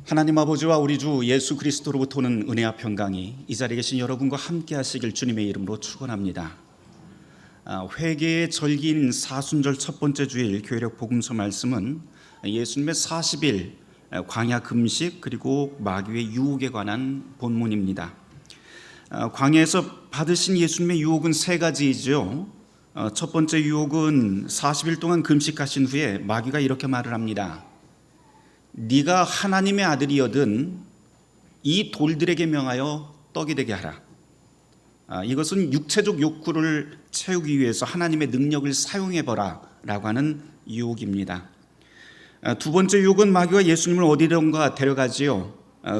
하나님 아버지와 우리 주 예수 그리스도로부터 오는 은혜와 평강이 이 자리에 계신 여러분과 함께 하시길 주님의 이름으로 축원합니다. 회개의 절기인 사순절 첫 번째 주일 교회력 복음서 말씀은 예수님의 40일 광야 금식 그리고 마귀의 유혹에 관한 본문입니다. 광야에서 받으신 예수님의 유혹은 세 가지이죠. 첫 번째 유혹은 40일 동안 금식하신 후에 마귀가 이렇게 말을 합니다. 네가 하나님의 아들이여든 이 돌들에게 명하여 떡이 되게 하라. 이것은 육체적 욕구를 채우기 위해서 하나님의 능력을 사용해보라 라고 하는 유혹입니다. 두 번째 유혹은 마귀가 예수님을 어디론가 데려가지요.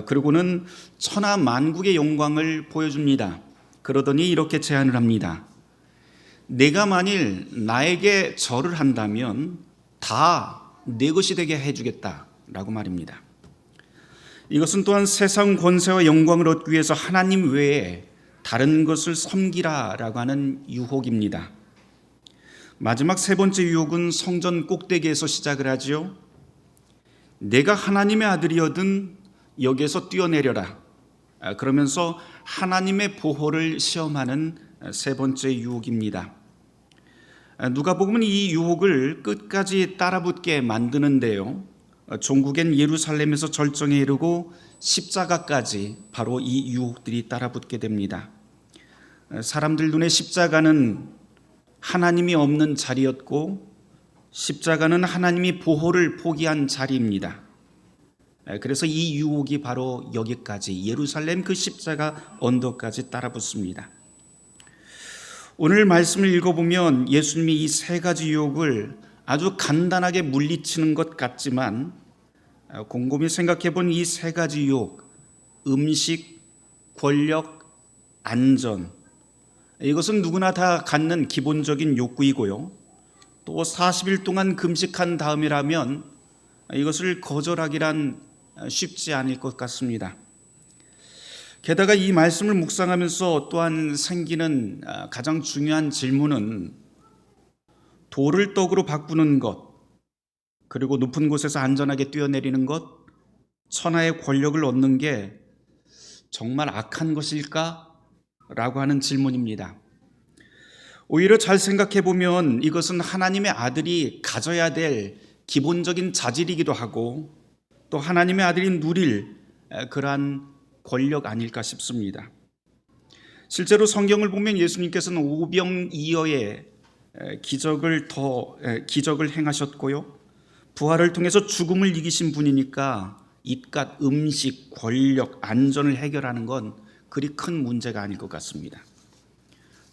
그리고는 천하 만국의 영광을 보여줍니다. 그러더니 이렇게 제안을 합니다. 내가 만일 나에게 절을 한다면 다 내 것이 되게 해주겠다 라고 말입니다. 이것은 또한 세상 권세와 영광을 얻기 위해서 하나님 외에 다른 것을 섬기라 라고 하는 유혹입니다. 마지막 세 번째 유혹은 성전 꼭대기에서 시작을 하지요. 내가 하나님의 아들이여든 여기에서 뛰어내려라. 그러면서 하나님의 보호를 시험하는 세 번째 유혹입니다. 누가복음은 이 유혹을 끝까지 따라붙게 만드는데요. 종국엔 예루살렘에서 절정에 이르고 십자가까지 바로 이 유혹들이 따라붙게 됩니다. 사람들 눈에 십자가는 하나님이 없는 자리였고 십자가는 하나님이 보호를 포기한 자리입니다. 그래서 이 유혹이 바로 여기까지 예루살렘 그 십자가 언덕까지 따라붙습니다. 오늘 말씀을 읽어보면 예수님이 이 세 가지 유혹을 아주 간단하게 물리치는 것 같지만 곰곰이 생각해본 이 세 가지 유혹, 음식, 권력, 안전, 이것은 누구나 다 갖는 기본적인 욕구이고요. 또 40일 동안 금식한 다음이라면 이것을 거절하기란 쉽지 않을 것 같습니다. 게다가 이 말씀을 묵상하면서 또한 생기는 가장 중요한 질문은 돌을 떡으로 바꾸는 것, 그리고 높은 곳에서 안전하게 뛰어내리는 것, 천하의 권력을 얻는 게 정말 악한 것일까? 라고 하는 질문입니다. 오히려 잘 생각해 보면 이것은 하나님의 아들이 가져야 될 기본적인 자질이기도 하고 또 하나님의 아들이 누릴 그러한 권력 아닐까 싶습니다. 실제로 성경을 보면 예수님께서는 오병이어의 기적을 행하셨고요. 부활을 통해서 죽음을 이기신 분이니까 이깟 음식, 권력, 안전을 해결하는 건 그리 큰 문제가 아닐 것 같습니다.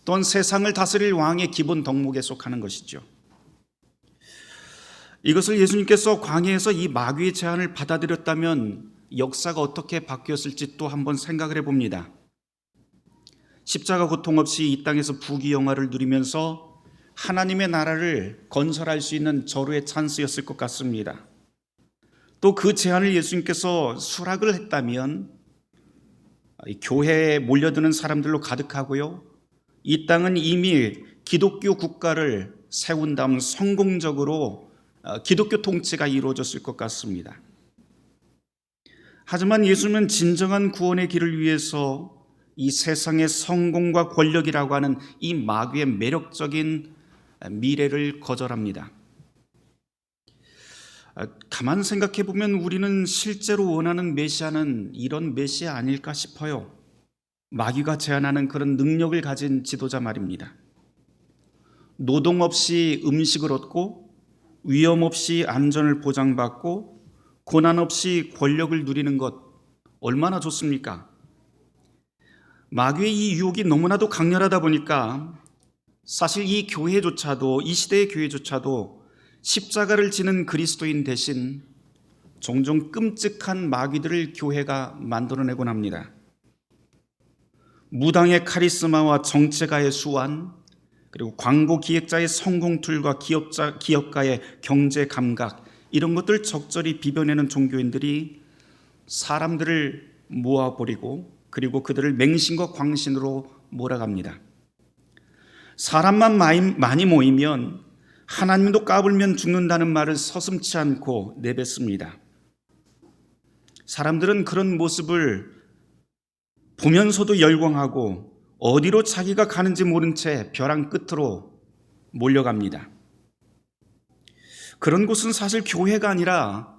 또한 세상을 다스릴 왕의 기본 덕목에 속하는 것이죠. 이것을 예수님께서 광야에서 이 마귀의 제안을 받아들였다면 역사가 어떻게 바뀌었을지 또 한번 생각을 해봅니다. 십자가 고통 없이 이 땅에서 부귀영화를 누리면서 하나님의 나라를 건설할 수 있는 절호의 찬스였을 것 같습니다. 또 그 제안을 예수님께서 수락을 했다면 교회에 몰려드는 사람들로 가득하고요. 이 땅은 이미 기독교 국가를 세운 다음 성공적으로 기독교 통치가 이루어졌을 것 같습니다. 하지만 예수님은 진정한 구원의 길을 위해서 이 세상의 성공과 권력이라고 하는 이 마귀의 매력적인 미래를 거절합니다. 가만 생각해 보면 우리는 실제로 원하는 메시아는 이런 메시아 아닐까 싶어요. 마귀가 제안하는 그런 능력을 가진 지도자 말입니다. 노동 없이 음식을 얻고 위험 없이 안전을 보장받고 고난 없이 권력을 누리는 것 얼마나 좋습니까? 마귀의 이 유혹이 너무나도 강렬하다 보니까 사실 이 교회조차도 이 시대의 교회조차도 십자가를 지는 그리스도인 대신 종종 끔찍한 마귀들을 교회가 만들어내곤 합니다. 무당의 카리스마와 정체가의 수완, 그리고 광고 기획자의 성공 툴과 기업가의 경제 감각, 이런 것들 적절히 비벼내는 종교인들이 사람들을 모아버리고 그리고 그들을 맹신과 광신으로 몰아갑니다. 사람만 많이 모이면 하나님도 까불면 죽는다는 말을 서슴지 않고 내뱉습니다. 사람들은 그런 모습을 보면서도 열광하고 어디로 자기가 가는지 모른 채 벼랑 끝으로 몰려갑니다. 그런 곳은 사실 교회가 아니라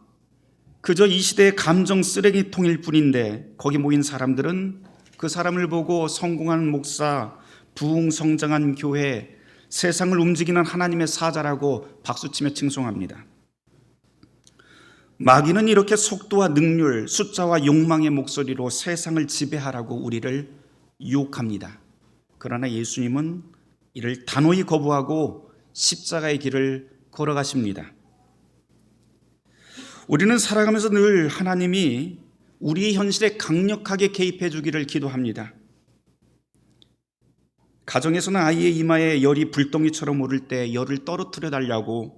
그저 이 시대의 감정 쓰레기통일 뿐인데, 거기 모인 사람들은 그 사람을 보고 성공한 목사, 부흥성장한 교회, 세상을 움직이는 하나님의 사자라고 박수치며 칭송합니다. 마귀는 이렇게 속도와 능률, 숫자와 욕망의 목소리로 세상을 지배하라고 우리를 유혹합니다. 그러나 예수님은 이를 단호히 거부하고 십자가의 길을 걸어가십니다. 우리는 살아가면서 늘 하나님이 우리의 현실에 강력하게 개입해 주기를 기도합니다. 가정에서는 아이의 이마에 열이 불덩이처럼 오를 때 열을 떨어뜨려 달라고,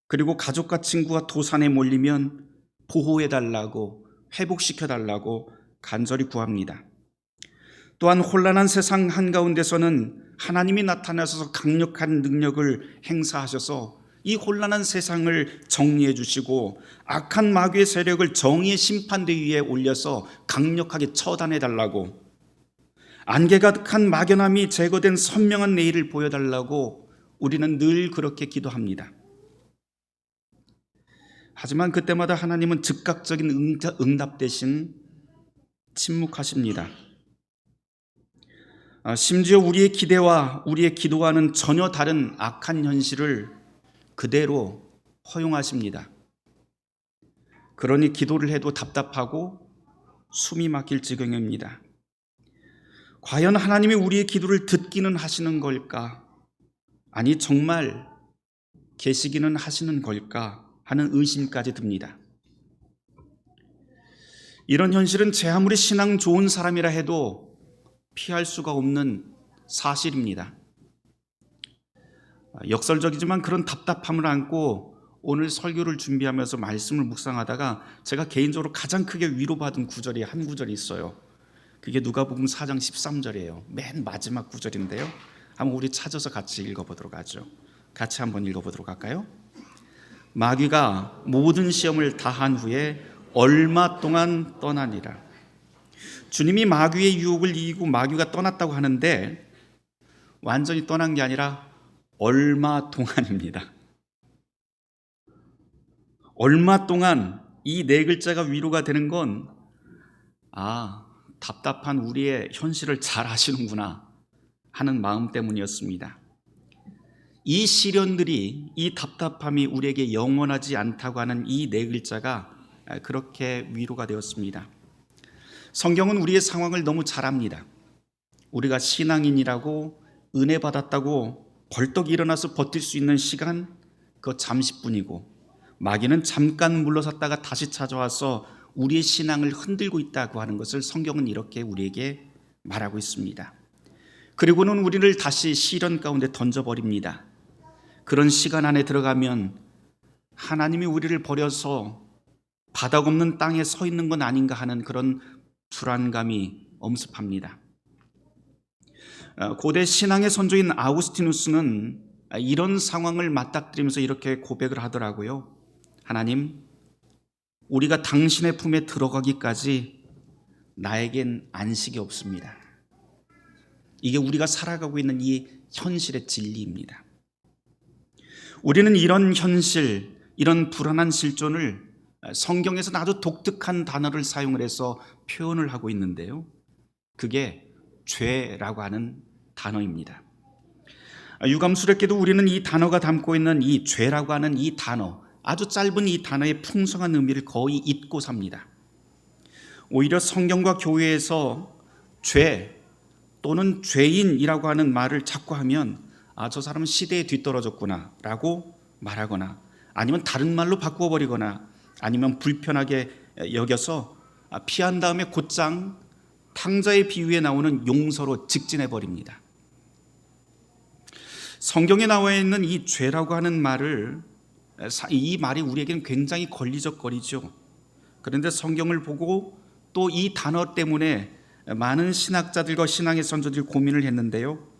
그리고 가족과 친구가 도산에 몰리면 보호해 달라고, 회복시켜 달라고 간절히 구합니다. 또한 혼란한 세상 한가운데서는 하나님이 나타나셔서 강력한 능력을 행사하셔서 이 혼란한 세상을 정리해 주시고 악한 마귀의 세력을 정의의 심판대 위에 올려서 강력하게 처단해 달라고, 안개 가득한 막연함이 제거된 선명한 내일을 보여달라고 우리는 늘 그렇게 기도합니다. 하지만 그때마다 하나님은 즉각적인 응답 대신 침묵하십니다. 심지어 우리의 기대와 우리의 기도와는 전혀 다른 악한 현실을 그대로 허용하십니다. 그러니 기도를 해도 답답하고 숨이 막힐 지경입니다. 과연 하나님이 우리의 기도를 듣기는 하시는 걸까? 아니, 정말 계시기는 하시는 걸까? 하는 의심까지 듭니다. 이런 현실은 제 아무리 신앙 좋은 사람이라 해도 피할 수가 없는 사실입니다. 역설적이지만 그런 답답함을 안고 오늘 설교를 준비하면서 말씀을 묵상하다가 제가 개인적으로 가장 크게 위로받은 구절이 한 구절이 있어요. 그게 누가복음 4장 13절이에요. 맨 마지막 구절인데요. 한번 우리 찾아서 같이 읽어보도록 하죠. 같이 한번 읽어보도록 할까요? 마귀가 모든 시험을 다한 후에 얼마 동안 떠나니라. 주님이 마귀의 유혹을 이기고 마귀가 떠났다고 하는데 완전히 떠난 게 아니라 얼마 동안입니다. 얼마 동안, 이 네 글자가 위로가 되는 건 답답한 우리의 현실을 잘 아시는구나 하는 마음 때문이었습니다. 이 시련들이, 이 답답함이 우리에게 영원하지 않다고 하는 이 네 글자가 그렇게 위로가 되었습니다. 성경은 우리의 상황을 너무 잘 압니다. 우리가 신앙인이라고 은혜 받았다고 벌떡 일어나서 버틸 수 있는 시간, 그거 잠시뿐이고, 마귀는 잠깐 물러섰다가 다시 찾아와서 우리의 신앙을 흔들고 있다고 하는 것을 성경은 이렇게 우리에게 말하고 있습니다. 그리고는 우리를 다시 시련 가운데 던져버립니다. 그런 시간 안에 들어가면 하나님이 우리를 버려서 바닥 없는 땅에 서 있는 건 아닌가 하는 그런 불안감이 엄습합니다. 고대 신앙의 선조인 아우구스티누스는 이런 상황을 맞닥뜨리면서 이렇게 고백을 하더라고요. 하나님, 우리가 당신의 품에 들어가기까지 나에겐 안식이 없습니다. 이게 우리가 살아가고 있는 이 현실의 진리입니다. 우리는 이런 현실, 이런 불안한 실존을 성경에서 아주 독특한 단어를 사용을 해서 표현을 하고 있는데요. 그게 죄라고 하는 단어입니다. 유감스럽게도 우리는 이 단어가 담고 있는 이 죄라고 하는 이 단어, 아주 짧은 이 단어의 풍성한 의미를 거의 잊고 삽니다. 오히려 성경과 교회에서 죄 또는 죄인이라고 하는 말을 자꾸 하면 저 사람은 시대에 뒤떨어졌구나 라고 말하거나, 아니면 다른 말로 바꾸어버리거나, 아니면 불편하게 여겨서 피한 다음에 곧장 탕자의 비유에 나오는 용서로 직진해버립니다. 성경에 나와 있는 이 죄라고 하는 말을, 이 말이 우리에게는 굉장히 권리적거리죠. 그런데 성경을 보고 또 이 단어 때문에 많은 신학자들과 신앙의 선조들이 고민을 했는데요.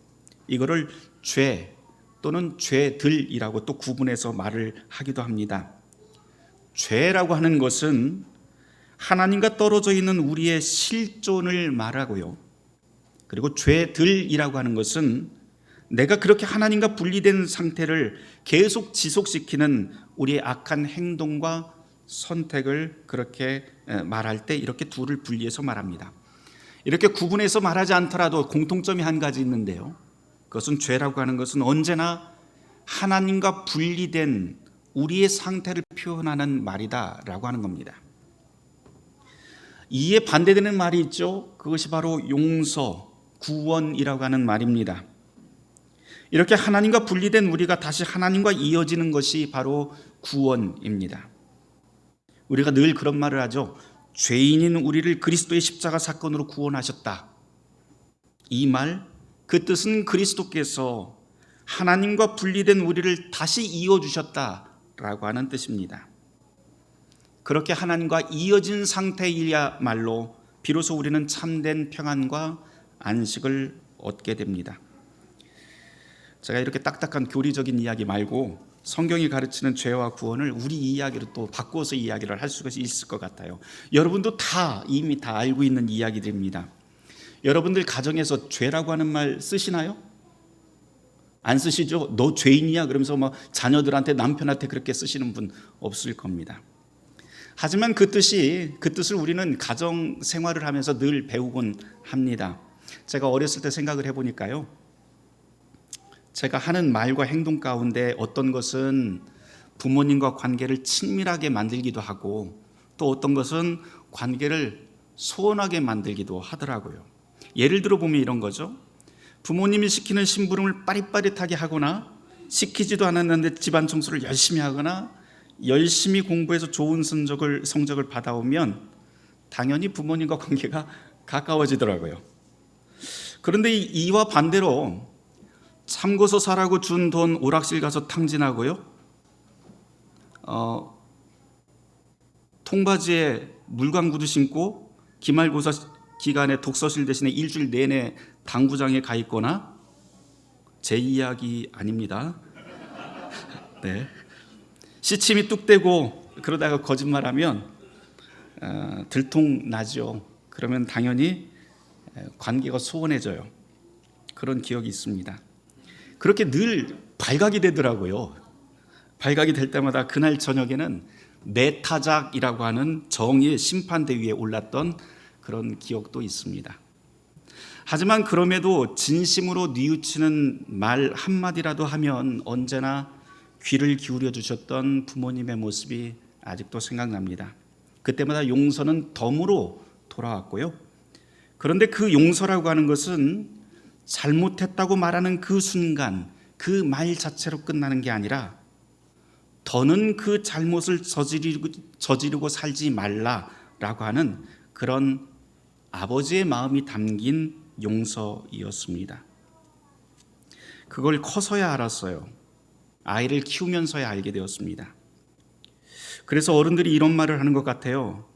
이거를 죄 또는 죄들이라고 또 구분해서 말을 하기도 합니다. 죄라고 하는 것은 하나님과 떨어져 있는 우리의 실존을 말하고요. 그리고 죄들이라고 하는 것은 내가 그렇게 하나님과 분리된 상태를 계속 지속시키는 우리의 악한 행동과 선택을 그렇게 말할 때 이렇게 둘을 분리해서 말합니다. 이렇게 구분해서 말하지 않더라도 공통점이 한 가지 있는데요. 그것은 죄라고 하는 것은 언제나 하나님과 분리된 우리의 상태를 표현하는 말이다라고 하는 겁니다. 이에 반대되는 말이 있죠. 그것이 바로 용서, 구원이라고 하는 말입니다. 이렇게 하나님과 분리된 우리가 다시 하나님과 이어지는 것이 바로 구원입니다. 우리가 늘 그런 말을 하죠. 죄인인 우리를 그리스도의 십자가 사건으로 구원하셨다. 이 말, 그 뜻은 그리스도께서 하나님과 분리된 우리를 다시 이어주셨다라고 하는 뜻입니다. 그렇게 하나님과 이어진 상태이야말로 비로소 우리는 참된 평안과 안식을 얻게 됩니다. 제가 이렇게 딱딱한 교리적인 이야기 말고 성경이 가르치는 죄와 구원을 우리 이야기로 또 바꿔서 이야기를 할 수가 있을 것 같아요. 여러분도 이미 다 알고 있는 이야기들입니다. 여러분들 가정에서 죄라고 하는 말 쓰시나요? 안 쓰시죠? 너 죄인이야 그러면서 자녀들한테 남편한테 그렇게 쓰시는 분 없을 겁니다. 하지만 그 뜻을 우리는 가정 생활을 하면서 늘 배우곤 합니다. 제가 어렸을 때 생각을 해보니까요, 제가 하는 말과 행동 가운데 어떤 것은 부모님과 관계를 친밀하게 만들기도 하고 또 어떤 것은 관계를 소원하게 만들기도 하더라고요. 예를 들어 보면 이런 거죠. 부모님이 시키는 심부름을 빠릿빠릿하게 하거나 시키지도 않았는데 집안 청소를 열심히 하거나 열심히 공부해서 좋은 성적을 받아오면 당연히 부모님과 관계가 가까워지더라고요. 그런데 이와 반대로 참고서 사라고 준 돈 오락실 가서 탕진하고요, 통바지에 물광구두 신고 기말고사 기간에 독서실 대신에 일주일 내내 당구장에 가 있거나, 제 이야기 아닙니다. 네. 시침이 뚝대고 그러다가 거짓말하면 들통나죠. 그러면 당연히 관계가 소원해져요. 그런 기억이 있습니다. 그렇게 늘 발각이 되더라고요. 발각이 될 때마다 그날 저녁에는 내타작이라고 하는 정의의 심판대 위에 올랐던 그런 기억도 있습니다. 하지만 그럼에도 진심으로 뉘우치는 말 한마디라도 하면 언제나 귀를 기울여 주셨던 부모님의 모습이 아직도 생각납니다. 그때마다 용서는 덤으로 돌아왔고요. 그런데 그 용서라고 하는 것은 잘못했다고 말하는 그 순간 그 말 자체로 끝나는 게 아니라 더는 그 잘못을 저지르고 살지 말라라고 하는 그런 아버지의 마음이 담긴 용서이었습니다. 그걸 커서야 알았어요. 아이를 키우면서야 알게 되었습니다. 그래서 어른들이 이런 말을 하는 것 같아요.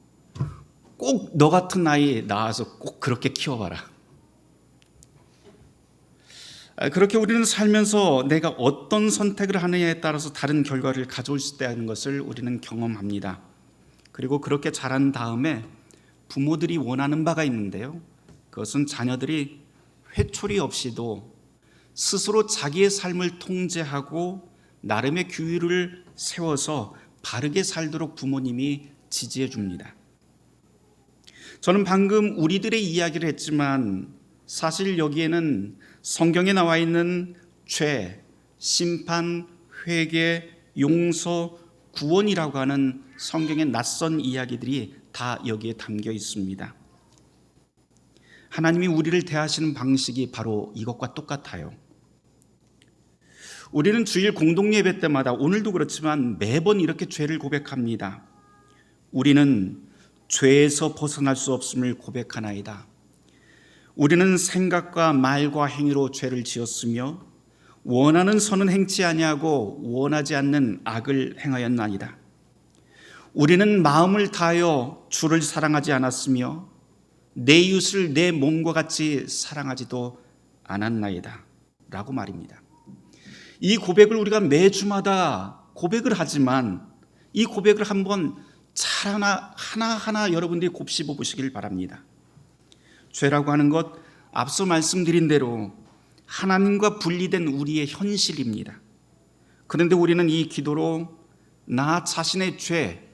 꼭 너 같은 아이 낳아서 꼭 그렇게 키워봐라. 그렇게 우리는 살면서 내가 어떤 선택을 하느냐에 따라서 다른 결과를 가져올 수 있다는 것을 우리는 경험합니다. 그리고 그렇게 자란 다음에 부모들이 원하는 바가 있는데요, 그것은 자녀들이 회초리 없이도 스스로 자기의 삶을 통제하고 나름의 규율을 세워서 바르게 살도록 부모님이 지지해 줍니다. 저는 방금 우리들의 이야기를 했지만 사실 여기에는 성경에 나와 있는 죄, 심판, 회개, 용서, 구원이라고 하는 성경의 낯선 이야기들이 다 여기에 담겨 있습니다. 하나님이 우리를 대하시는 방식이 바로 이것과 똑같아요. 우리는 주일 공동예배 때마다, 오늘도 그렇지만 매번 이렇게 죄를 고백합니다. 우리는 죄에서 벗어날 수 없음을 고백하나이다. 우리는 생각과 말과 행위로 죄를 지었으며 원하는 선은 행치 아니하고 원하지 않는 악을 행하였나이다. 우리는 마음을 다하여 주를 사랑하지 않았으며 내 이웃을 내 몸과 같이 사랑하지도 않았나이다 라고 말입니다. 이 고백을 우리가 매주마다 고백을 하지만 이 고백을 한번 잘 하나하나 여러분들이 곱씹어 보시길 바랍니다. 죄라고 하는 것, 앞서 말씀드린 대로 하나님과 분리된 우리의 현실입니다. 그런데 우리는 이 기도로 나 자신의 죄,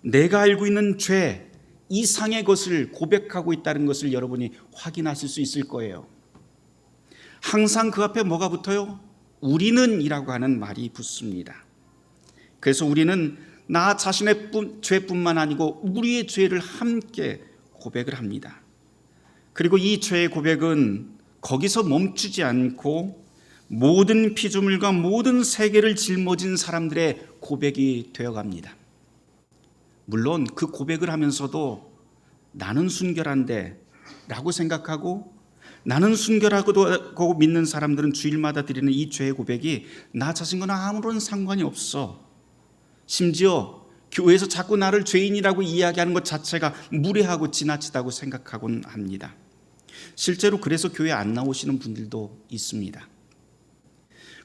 내가 알고 있는 죄 이상의 것을 고백하고 있다는 것을 여러분이 확인하실 수 있을 거예요. 항상 그 앞에 뭐가 붙어요? 우리는 이라고 하는 말이 붙습니다. 그래서 우리는 나 자신의 죄뿐만 아니고 우리의 죄를 함께 고백을 합니다. 그리고 이 죄의 고백은 거기서 멈추지 않고 모든 피조물과 모든 세계를 짊어진 사람들의 고백이 되어갑니다. 물론 그 고백을 하면서도 나는 순결한데 라고 생각하고 나는 순결하고 믿는 사람들은 주일마다 드리는 이 죄의 고백이 나 자신과는 아무런 상관이 없어. 심지어 교회에서 자꾸 나를 죄인이라고 이야기하는 것 자체가 무례하고 지나치다고 생각하곤 합니다. 실제로 그래서 교회에 안 나오시는 분들도 있습니다.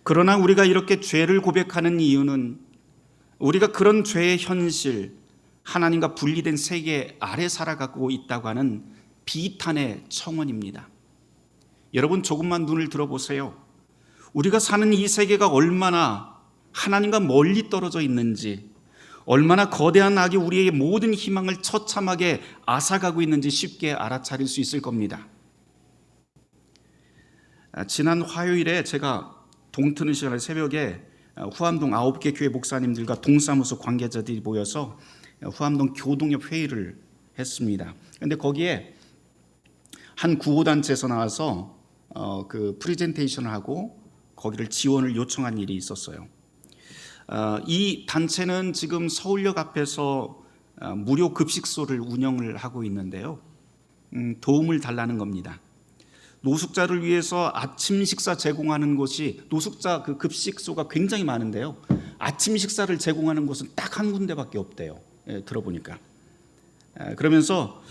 그러나 우리가 이렇게 죄를 고백하는 이유는 우리가 그런 죄의 현실, 하나님과 분리된 세계 아래 살아가고 있다고 하는 비탄의 청원입니다. 여러분 조금만 눈을 들어보세요. 우리가 사는 이 세계가 얼마나 하나님과 멀리 떨어져 있는지, 얼마나 거대한 악이 우리의 모든 희망을 처참하게 앗아가고 있는지 쉽게 알아차릴 수 있을 겁니다. 지난 화요일에 제가 동트는 시간에 새벽에 후암동 9개 교회 목사님들과 동사무소 관계자들이 모여서 후암동 교동협 회의를 했습니다. 그런데 거기에 한 구호단체에서 나와서 그 프레젠테이션을 하고 거기를 지원을 요청한 일이 있었어요. 이 단체는 지금 서울역 앞에서 무료 급식소를 운영을 하고 있는데요. 도움을 달라는 겁니다. 노숙자를 위해서 아침 식사 제공하는 곳이, 노숙자 그 급식소가 굉장히 많은데요, 아침 식사를 제공하는 곳은 딱 한 군데밖에 없대요. 들어보니까. 그러면서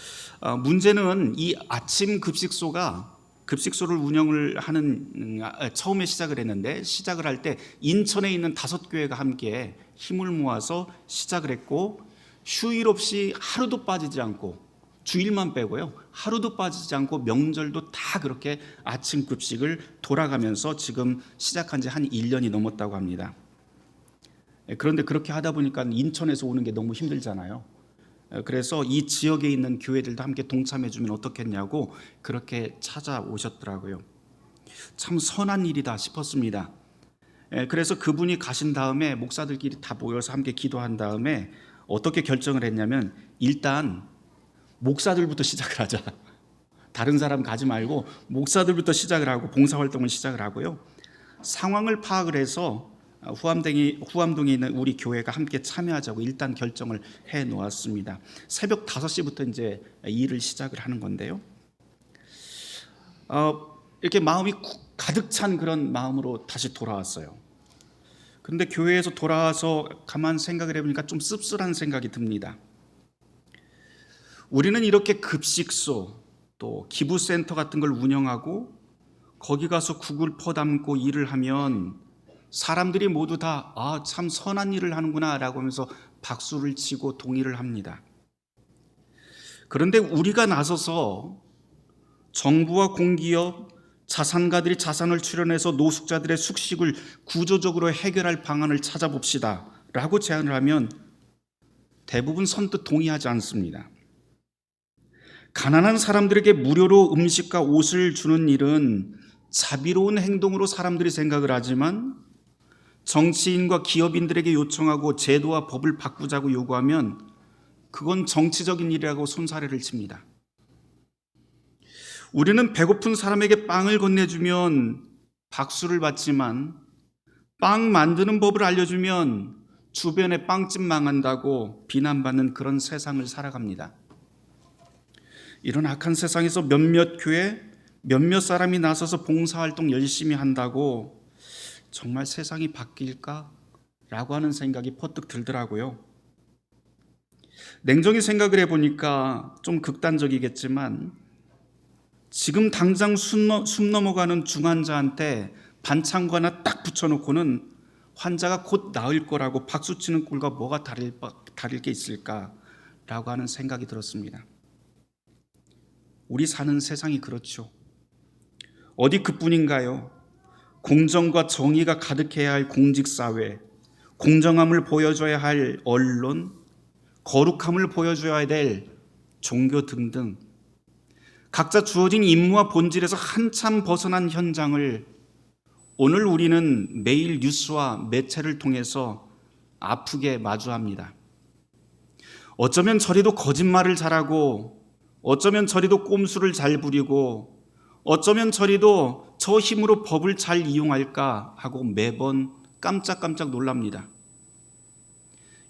문제는 이 아침 급식소를 운영을 하는, 처음에 시작을 했는데, 시작을 할 때 인천에 있는 5교회가 함께 힘을 모아서 시작을 했고, 휴일 없이 하루도 빠지지 않고, 주일만 빼고요, 하루도 빠지지 않고 명절도 다 그렇게 아침 급식을 돌아가면서 지금 시작한 지 한 1년이 넘었다고 합니다. 그런데 그렇게 하다 보니까 인천에서 오는 게 너무 힘들잖아요. 그래서 이 지역에 있는 교회들도 함께 동참해 주면 어떻겠냐고 그렇게 찾아오셨더라고요. 참 선한 일이다 싶었습니다. 그래서 그분이 가신 다음에 목사들끼리 다 모여서 함께 기도한 다음에 어떻게 결정을 했냐면, 일단 목사들부터 시작을 하자. 다른 사람 가지 말고 목사들부터 시작을 하고 봉사활동을 시작을 하고요, 상황을 파악을 해서 후암동에 있는 우리 교회가 함께 참여하자고 일단 결정을 해 놓았습니다. 새벽 5시부터 이제 일을 시작을 하는 건데요, 이렇게 마음이 가득 찬 그런 마음으로 다시 돌아왔어요. 그런데 교회에서 돌아와서 가만 생각을 해보니까 좀 씁쓸한 생각이 듭니다. 우리는 이렇게 급식소 또 기부센터 같은 걸 운영하고 거기 가서 국을 퍼담고 일을 하면 사람들이 모두 다 참 선한 일을 하는구나 라고 하면서 박수를 치고 동의를 합니다. 그런데 우리가 나서서 정부와 공기업, 자산가들이 자산을 출연해서 노숙자들의 숙식을 구조적으로 해결할 방안을 찾아봅시다 라고 제안을 하면 대부분 선뜻 동의하지 않습니다. 가난한 사람들에게 무료로 음식과 옷을 주는 일은 자비로운 행동으로 사람들이 생각을 하지만, 정치인과 기업인들에게 요청하고 제도와 법을 바꾸자고 요구하면 그건 정치적인 일이라고 손사래를 칩니다. 우리는 배고픈 사람에게 빵을 건네주면 박수를 받지만, 빵 만드는 법을 알려주면 주변에 빵집 망한다고 비난받는 그런 세상을 살아갑니다. 이런 악한 세상에서 몇몇 교회, 몇몇 사람이 나서서 봉사활동 열심히 한다고 정말 세상이 바뀔까? 라고 하는 생각이 퍼뜩 들더라고요. 냉정히 생각을 해보니까 좀 극단적이겠지만, 지금 당장 숨 넘어가는 중환자한테 반창고 하나 딱 붙여놓고는 환자가 곧 나을 거라고 박수치는 꼴과 뭐가 다를 게 있을까라고 하는 생각이 들었습니다. 우리 사는 세상이 그렇죠. 어디 그뿐인가요? 공정과 정의가 가득해야 할 공직사회, 공정함을 보여줘야 할 언론, 거룩함을 보여줘야 될 종교 등등 각자 주어진 임무와 본질에서 한참 벗어난 현장을 오늘 우리는 매일 뉴스와 매체를 통해서 아프게 마주합니다. 어쩌면 저리도 거짓말을 잘하고, 어쩌면 저리도 꼼수를 잘 부리고, 어쩌면 저리도 저 힘으로 법을 잘 이용할까 하고 매번 깜짝깜짝 놀랍니다.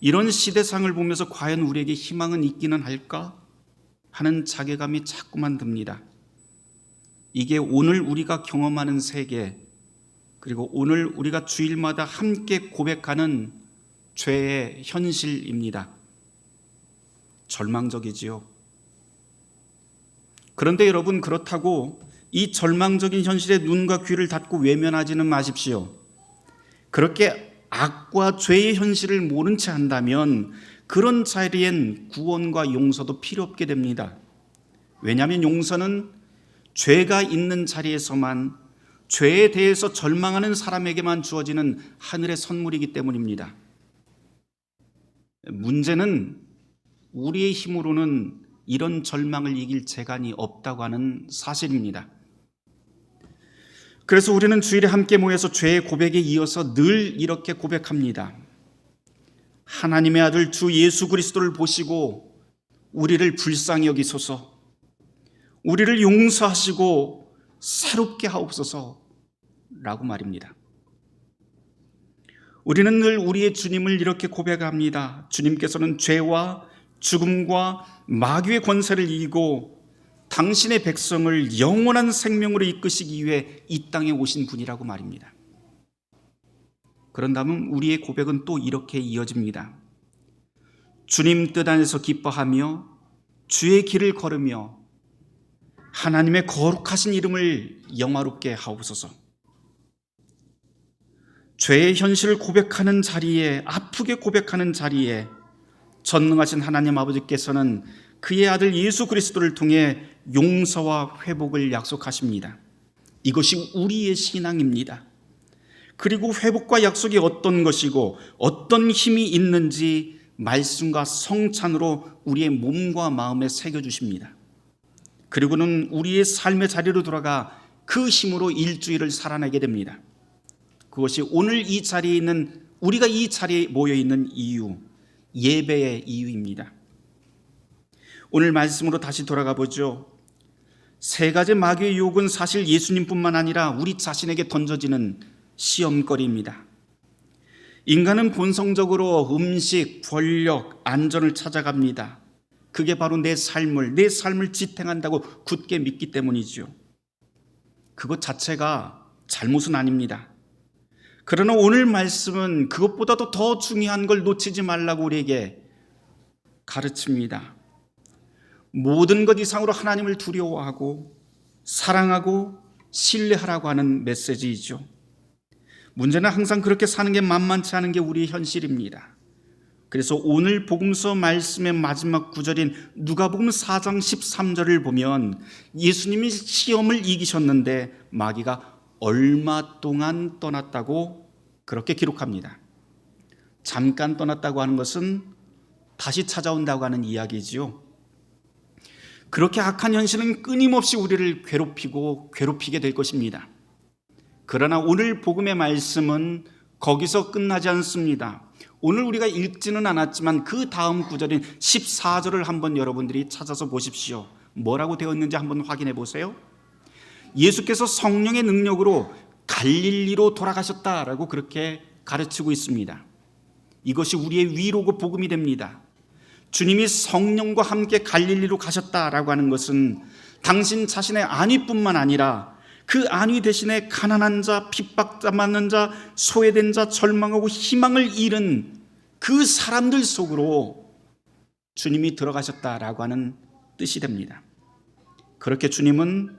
이런 시대상을 보면서 과연 우리에게 희망은 있기는 할까 하는 자괴감이 자꾸만 듭니다. 이게 오늘 우리가 경험하는 세계, 그리고 오늘 우리가 주일마다 함께 고백하는 죄의 현실입니다. 절망적이지요. 그런데 여러분, 그렇다고 이 절망적인 현실에 눈과 귀를 닫고 외면하지는 마십시오. 그렇게 악과 죄의 현실을 모른 채 한다면 그런 자리엔 구원과 용서도 필요 없게 됩니다. 왜냐하면 용서는 죄가 있는 자리에서만, 죄에 대해서 절망하는 사람에게만 주어지는 하늘의 선물이기 때문입니다. 문제는 우리의 힘으로는 이런 절망을 이길 재간이 없다고 하는 사실입니다. 그래서 우리는 주일에 함께 모여서 죄의 고백에 이어서 늘 이렇게 고백합니다. 하나님의 아들 주 예수 그리스도를 보시고 우리를 불쌍히 여기소서, 우리를 용서하시고 새롭게 하옵소서 라고 말입니다. 우리는 늘 우리의 주님을 이렇게 고백합니다. 주님께서는 죄와 죽음과 마귀의 권세를 이기고 당신의 백성을 영원한 생명으로 이끄시기 위해 이 땅에 오신 분이라고 말입니다. 그런 다음 우리의 고백은 또 이렇게 이어집니다. 주님 뜻 안에서 기뻐하며 주의 길을 걸으며 하나님의 거룩하신 이름을 영화롭게 하옵소서. 죄의 현실을 고백하는 자리에, 아프게 고백하는 자리에 전능하신 하나님 아버지께서는 그의 아들 예수 그리스도를 통해 용서와 회복을 약속하십니다. 이것이 우리의 신앙입니다. 그리고 회복과 약속이 어떤 것이고 어떤 힘이 있는지 말씀과 성찬으로 우리의 몸과 마음에 새겨주십니다. 그리고는 우리의 삶의 자리로 돌아가 그 힘으로 일주일을 살아내게 됩니다. 그것이 오늘 이 자리에 있는, 우리가 이 자리에 모여 있는 이유, 예배의 이유입니다. 오늘 말씀으로 다시 돌아가 보죠. 세 가지 마귀의 유혹은 사실 예수님뿐만 아니라 우리 자신에게 던져지는 시험거리입니다. 인간은 본성적으로 음식, 권력, 안전을 찾아갑니다. 그게 바로 내 삶을 지탱한다고 굳게 믿기 때문이죠. 그것 자체가 잘못은 아닙니다. 그러나 오늘 말씀은 그것보다도 더 중요한 걸 놓치지 말라고 우리에게 가르칩니다. 모든 것 이상으로 하나님을 두려워하고 사랑하고 신뢰하라고 하는 메시지이죠. 문제는 항상 그렇게 사는 게 만만치 않은 게 우리의 현실입니다. 그래서 오늘 복음서 말씀의 마지막 구절인 누가복음 4장 13절을 보면 예수님이 시험을 이기셨는데 마귀가 얼마 동안 떠났다고 그렇게 기록합니다. 잠깐 떠났다고 하는 것은 다시 찾아온다고 하는 이야기지요. 그렇게 악한 현실은 끊임없이 우리를 괴롭히게 될 것입니다. 그러나 오늘 복음의 말씀은 거기서 끝나지 않습니다. 오늘 우리가 읽지는 않았지만 그 다음 구절인 14절을 한번 여러분들이 찾아서 보십시오. 뭐라고 되어 있는지 한번 확인해 보세요. 예수께서 성령의 능력으로 갈릴리로 돌아가셨다라고 그렇게 가르치고 있습니다. 이것이 우리의 위로고 복음이 됩니다. 주님이 성령과 함께 갈릴리로 가셨다라고 하는 것은 당신 자신의 안위뿐만 아니라 그 안위 대신에 가난한 자, 핍박받는 자, 소외된 자, 절망하고 희망을 잃은 그 사람들 속으로 주님이 들어가셨다라고 하는 뜻이 됩니다. 그렇게 주님은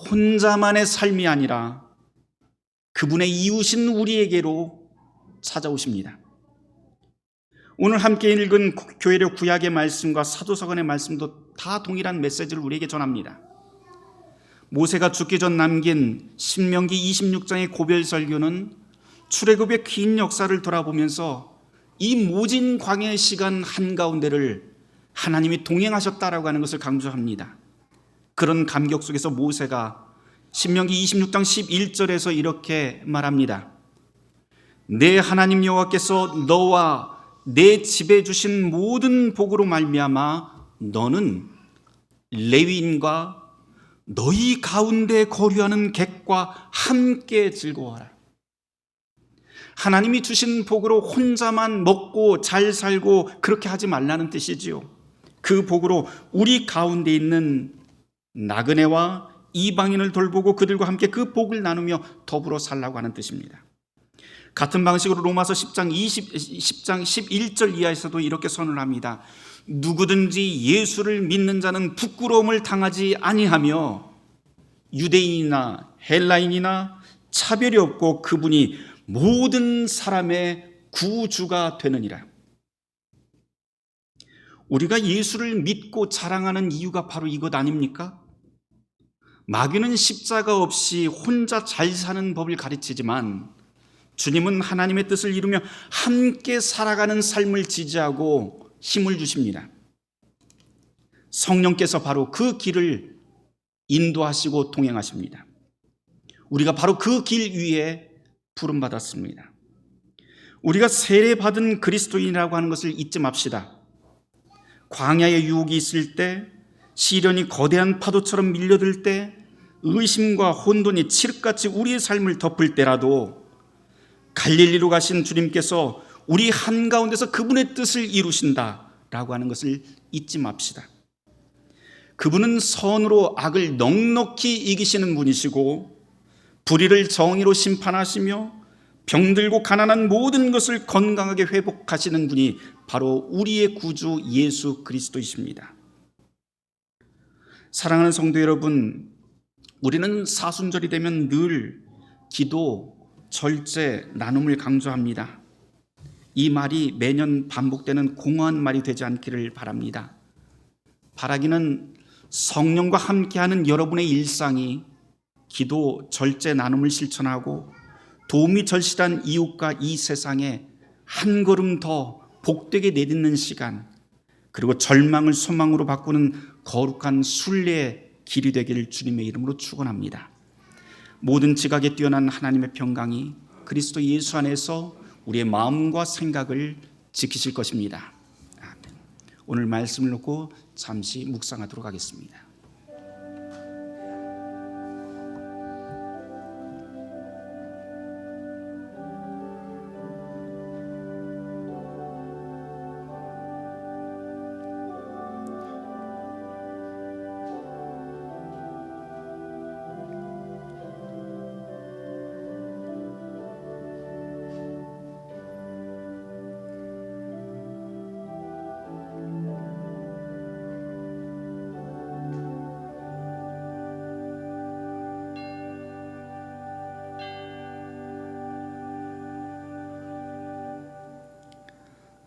혼자만의 삶이 아니라 그분의 이웃인 우리에게로 찾아오십니다. 오늘 함께 읽은 교회력 구약의 말씀과 사도서관의 말씀도 다 동일한 메시지를 우리에게 전합니다. 모세가 죽기 전 남긴 신명기 26장의 고별설교는 출애굽의 긴 역사를 돌아보면서 이 모진 광야의 시간 한가운데를 하나님이 동행하셨다라고 하는 것을 강조합니다. 그런 감격 속에서 모세가 신명기 26장 11절에서 이렇게 말합니다. 내 하나님 여호와께서 너와 내 집에 주신 모든 복으로 말미암아 너는 레위인과 너희 가운데 거류하는 객과 함께 즐거워하라. 하나님이 주신 복으로 혼자만 먹고 잘 살고 그렇게 하지 말라는 뜻이지요. 그 복으로 우리 가운데 있는 나그네와 이방인을 돌보고 그들과 함께 그 복을 나누며 더불어 살라고 하는 뜻입니다. 같은 방식으로 로마서 10장 11절 이하에서도 이렇게 선언합니다. 누구든지 예수를 믿는 자는 부끄러움을 당하지 아니하며 유대인이나 헬라인이나 차별이 없고 그분이 모든 사람의 구주가 되느니라. 우리가 예수를 믿고 자랑하는 이유가 바로 이것 아닙니까? 마귀는 십자가 없이 혼자 잘 사는 법을 가르치지만 주님은 하나님의 뜻을 이루며 함께 살아가는 삶을 지지하고 힘을 주십니다. 성령께서 바로 그 길을 인도하시고 동행하십니다. 우리가 바로 그 길 위에 부름받았습니다. 우리가 세례받은 그리스도인이라고 하는 것을 잊지 맙시다. 광야의 유혹이 있을 때, 시련이 거대한 파도처럼 밀려들 때, 의심과 혼돈이 칠흑같이 우리의 삶을 덮을 때라도 갈릴리로 가신 주님께서 우리 한가운데서 그분의 뜻을 이루신다라고 하는 것을 잊지 맙시다. 그분은 선으로 악을 넉넉히 이기시는 분이시고 불의를 정의로 심판하시며 병들고 가난한 모든 것을 건강하게 회복하시는 분이 바로 우리의 구주 예수 그리스도이십니다. 사랑하는 성도 여러분, 우리는 사순절이 되면 늘 기도, 절제, 나눔을 강조합니다. 이 말이 매년 반복되는 공허한 말이 되지 않기를 바랍니다. 바라기는 성령과 함께하는 여러분의 일상이 기도, 절제, 나눔을 실천하고 도움이 절실한 이웃과 이 세상에 한 걸음 더 복되게 내딛는 시간, 그리고 절망을 소망으로 바꾸는 거룩한 순례의 길이 되기를 주님의 이름으로 축원합니다. 모든 지각에 뛰어난 하나님의 평강이 그리스도 예수 안에서 우리의 마음과 생각을 지키실 것입니다. 아멘. 오늘 말씀을 놓고 잠시 묵상하도록 하겠습니다.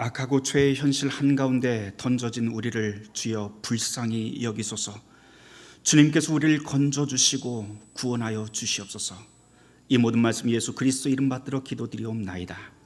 악하고 죄의 현실 한가운데 던져진 우리를 주여 불쌍히 여기소서. 주님께서 우리를 건져주시고 구원하여 주시옵소서. 이 모든 말씀 예수 그리스도 이름 받들어 기도드리옵나이다.